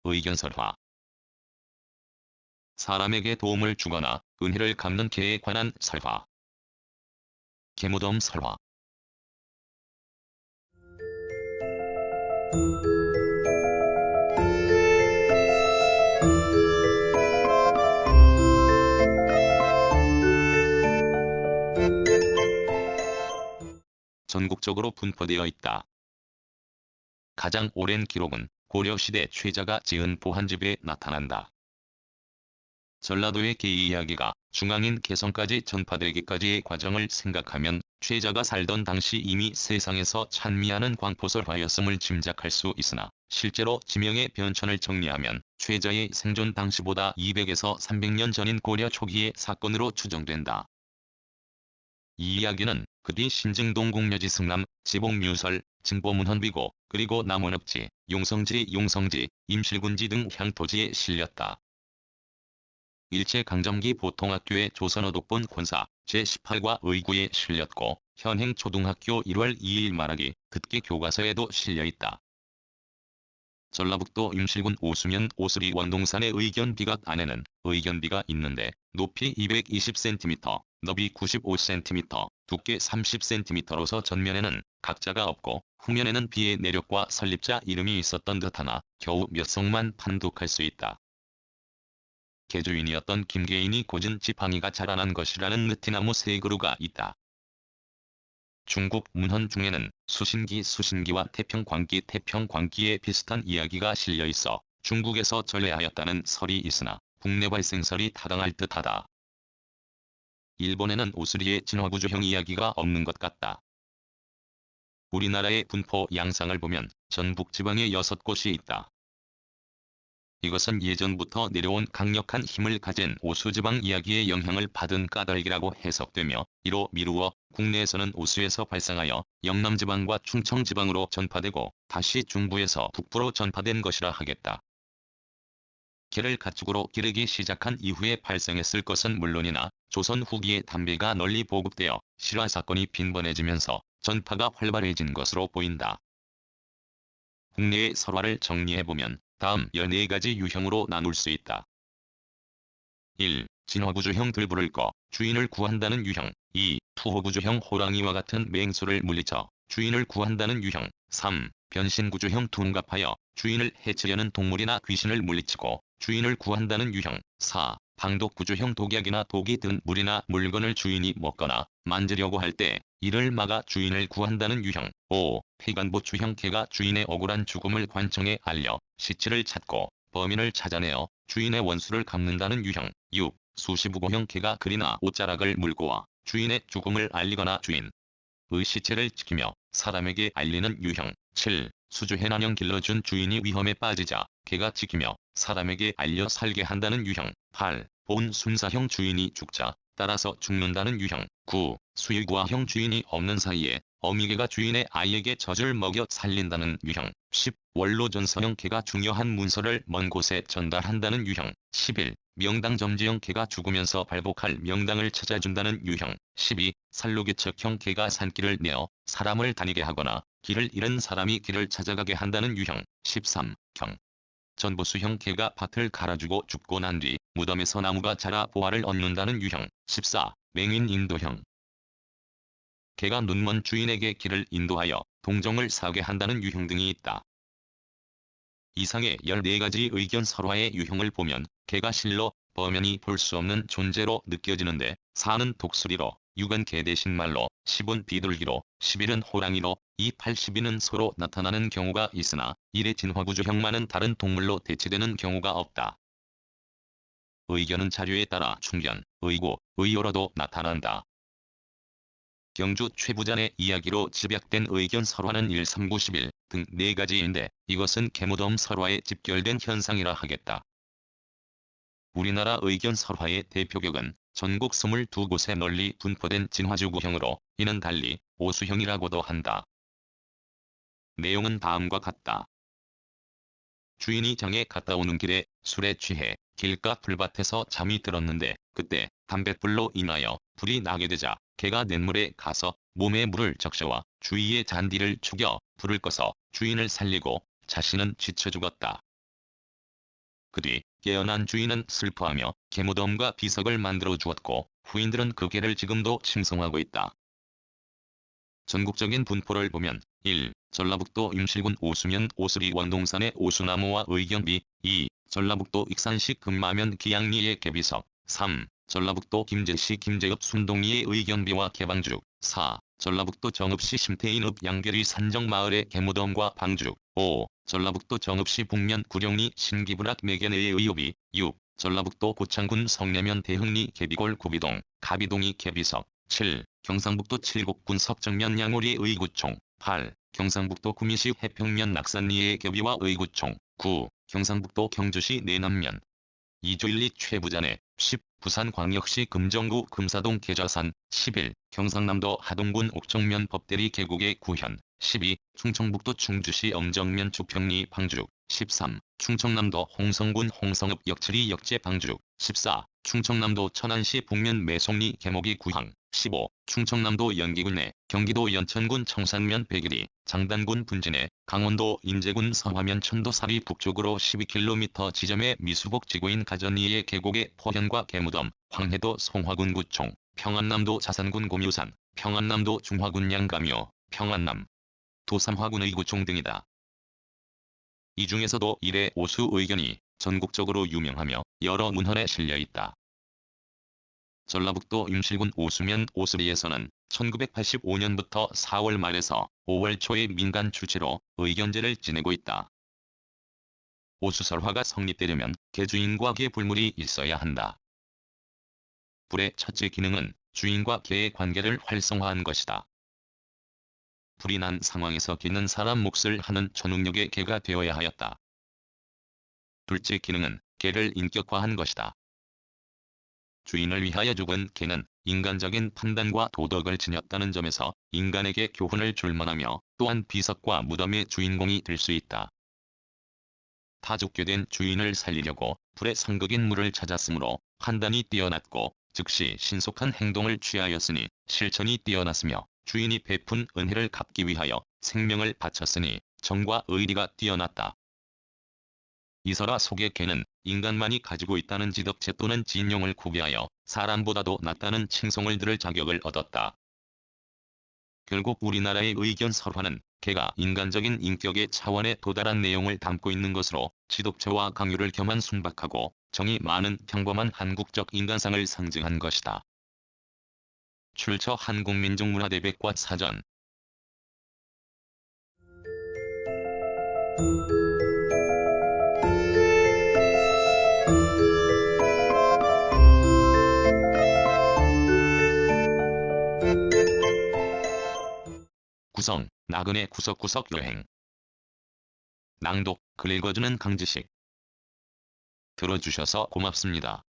의견설화. 사람에게 도움을 주거나 은혜를 갚는 개에 관한 설화. 개무덤 설화. 전국적으로 분포되어 있다. 가장 오랜 기록은 고려시대 최자가 지은 보한집에 나타난다. 전라도의 개 이야기가 중앙인 개성까지 전파되기까지의 과정을 생각하면 최자가 살던 당시 이미 세상에서 찬미하는 광포설화였음을 짐작할 수 있으나 실제로 지명의 변천을 정리하면 최자의 생존 당시보다 200에서 300년 전인 고려 초기의 사건으로 추정된다. 이 이야기는 그 뒤 신증동 궁여지 승남, 지봉뮤설, 증보문헌비고, 그리고 남원읍지, 용성지, 임실군지 등 향토지에 실렸다. 일제강점기 보통학교의 조선어독본 권사 제18과 의구에 실렸고 현행 초등학교 1월 2일 말하기 듣기 교과서에도 실려있다. 전라북도 임실군 오수면 오수리 원동산의 의견비각 안에는 의견비가 있는데 높이 220cm, 너비 95cm, 두께 30cm로서 전면에는 각자가 없고 후면에는 비의 내력과 설립자 이름이 있었던 듯하나 겨우 몇 성만 판독할 수 있다. 개주인이었던 김계인이 꽂은 지팡이가 자라난 것이라는 느티나무 3그루가 있다. 중국 문헌 중에는 수신기와 태평광기에 비슷한 이야기가 실려 있어 중국에서 전래하였다는 설이 있으나 국내 발생설이 타당할 듯하다. 일본에는 오수리의 진화구조형 이야기가 없는 것 같다. 우리나라의 분포 양상을 보면 전북 지방에 6곳이 있다. 이것은 예전부터 내려온 강력한 힘을 가진 오수지방 이야기의 영향을 받은 까닭이라고 해석되며 이로 미루어 국내에서는 오수에서 발생하여 영남지방과 충청지방으로 전파되고 다시 중부에서 북부로 전파된 것이라 하겠다. 개를 가축으로 기르기 시작한 이후에 발생했을 것은 물론이나 조선 후기에 담배가 널리 보급되어 실화 사건이 빈번해지면서 전파가 활발해진 것으로 보인다. 국내의 설화를 정리해보면 다음 14가지 유형으로 나눌 수 있다. 1. 진화구조형 들불을 꺼 주인을 구한다는 유형. 2. 투호구조형 호랑이와 같은 맹수를 물리쳐 주인을 구한다는 유형. 3. 변신구조형 둔갑하여 주인을 해치려는 동물이나 귀신을 물리치고 주인을 구한다는 유형. 4. 방독구조형 독약이나 독이 든 물이나 물건을 주인이 먹거나 만지려고 할 때 이를 막아 주인을 구한다는 유형. 5. 폐간보추형 개가 주인의 억울한 죽음을 관청에 알려 시체를 찾고 범인을 찾아내어 주인의 원수를 갚는다는 유형. 6. 수시부고형 개가 글이나 옷자락을 물고 와 주인의 죽음을 알리거나 주인의 시체를 지키며 사람에게 알리는 유형. 7. 수주해난형 길러준 주인이 위험에 빠지자 개가 지키며 사람에게 알려 살게 한다는 유형. 8. 본순사형 주인이 죽자 따라서 죽는다는 유형. 9. 수유구아형 주인이 없는 사이에 어미개가 주인의 아이에게 젖을 먹여 살린다는 유형. 10. 원로전서형 개가 중요한 문서를 먼 곳에 전달한다는 유형. 11. 명당점지형 개가 죽으면서 발복할 명당을 찾아준다는 유형. 12. 살로기척형 개가 산길을 내어 사람을 다니게 하거나 길을 잃은 사람이 길을 찾아가게 한다는 유형. 13. 전보수형 개가 밭을 갈아주고 죽고 난 뒤 무덤에서 나무가 자라 보화를 얻는다는 유형. 14. 맹인 인도형 개가 눈먼 주인에게 길을 인도하여 동정을 사게 한다는 유형 등이 있다. 이상의 14가지 의견 설화의 유형을 보면 개가 실로 범연히 볼 수 없는 존재로 느껴지는데 4는 독수리로, 6은 개 대신 말로, 10은 비둘기로, 11은 호랑이로, 2, 8, 12는 소로 나타나는 경우가 있으나 1의 진화구조형만은 다른 동물로 대체되는 경우가 없다. 의견은 자료에 따라 충견, 의고, 의오로도 나타난다. 경주 최부잔의 이야기로 집약된 의견 설화는 1, 3, 9, 11 등 4가지인데 이것은 개무덤 설화에 집결된 현상이라 하겠다. 우리나라 의견 설화의 대표격은 전국 22곳에 널리 분포된 진화주구형으로 이는 달리 오수형이라고도 한다. 내용은 다음과 같다. 주인이 장에 갔다 오는 길에 술에 취해 길가 풀밭에서 잠이 들었는데 그때 담뱃불로 인하여 불이 나게 되자 개가 냇물에 가서 몸에 물을 적셔와 주위의 잔디를 죽여 불을 꺼서 주인을 살리고 자신은 지쳐 죽었다. 그 뒤 깨어난 주인은 슬퍼하며 개무덤과 비석을 만들어 주었고 후인들은 그 개를 지금도 칭송하고 있다. 전국적인 분포를 보면 1. 전라북도 임실군 오수면 오수리 원동산의 오수나무와 의견비 2. 전라북도 익산시 금마면 기양리의 개비석 3. 전라북도 김제시 김제읍 순동리의 의견비와 개방죽 4. 전라북도 정읍시 심태인읍 양계리 산정마을의 개무덤과 방죽 5. 전라북도 정읍시 북면 구룡리 신기분학 매개내의 의협이 6. 전라북도 고창군 성내면 대흥리 개비골 구비동 가비동이 개비석 7. 경상북도 칠곡군 석정면 양오리 의구총 8. 경상북도 구미시 해평면 낙산리의 개비와 의구총 9. 경상북도 경주시 내남면 이조일리 최부잔의 10. 부산광역시 금정구 금사동 계좌산 11. 경상남도 하동군 옥정면 법대리 계곡의 구현 12. 충청북도 충주시 엄정면 주평리 방죽 13. 충청남도 홍성군 홍성읍 역칠리 역제 방죽 14. 충청남도 천안시 북면 매송리 개목이 구항 15. 충청남도 연기군 내 경기도 연천군 청산면 백일리 장단군 분진내 강원도 인제군 서화면 천도사리 북쪽으로 12km 지점의 미수복 지구인 가전리의 계곡의 포현과 개무덤 황해도 송화군 구총 평안남도 자산군 고묘산 평안남도 중화군 양가묘 평안남 도삼화군 의구총 등이다. 이 중에서도 일의 오수 의견이 전국적으로 유명하며 여러 문헌에 실려있다. 전라북도 임실군 오수면 오수리에서는 1985년부터 4월 말에서 5월 초에 민간 주체로 의견제를 지내고 있다. 오수설화가 성립되려면 개주인과 개 불물이 있어야 한다. 불의 첫째 기능은 주인과 개의 관계를 활성화한 것이다. 불이 난 상황에서 개는 사람 몫을 하는 전능력의 개가 되어야 하였다. 둘째 기능은 개를 인격화한 것이다. 주인을 위하여 죽은 개는 인간적인 판단과 도덕을 지녔다는 점에서 인간에게 교훈을 줄 만하며 또한 비석과 무덤의 주인공이 될 수 있다. 다 죽게 된 주인을 살리려고 불에 상극인 물을 찾았으므로 판단이 뛰어났고 즉시 신속한 행동을 취하였으니 실천이 뛰어났으며 주인이 베푼 은혜를 갚기 위하여 생명을 바쳤으니 정과 의리가 뛰어났다. 이설화 속의 개는 인간만이 가지고 있다는 지덕체 또는 진용을 구비하여 사람보다도 낫다는 칭송을 들을 자격을 얻었다. 결국 우리나라의 의견 설화는 개가 인간적인 인격의 차원에 도달한 내용을 담고 있는 것으로 지독체와 강요를 겸한 순박하고 정이 많은 평범한 한국적 인간상을 상징한 것이다. 출처 한국민족문화대백과 사전 구성, 나그네 구석구석 여행 낭독, 글 읽어주는 강지식 들어주셔서 고맙습니다.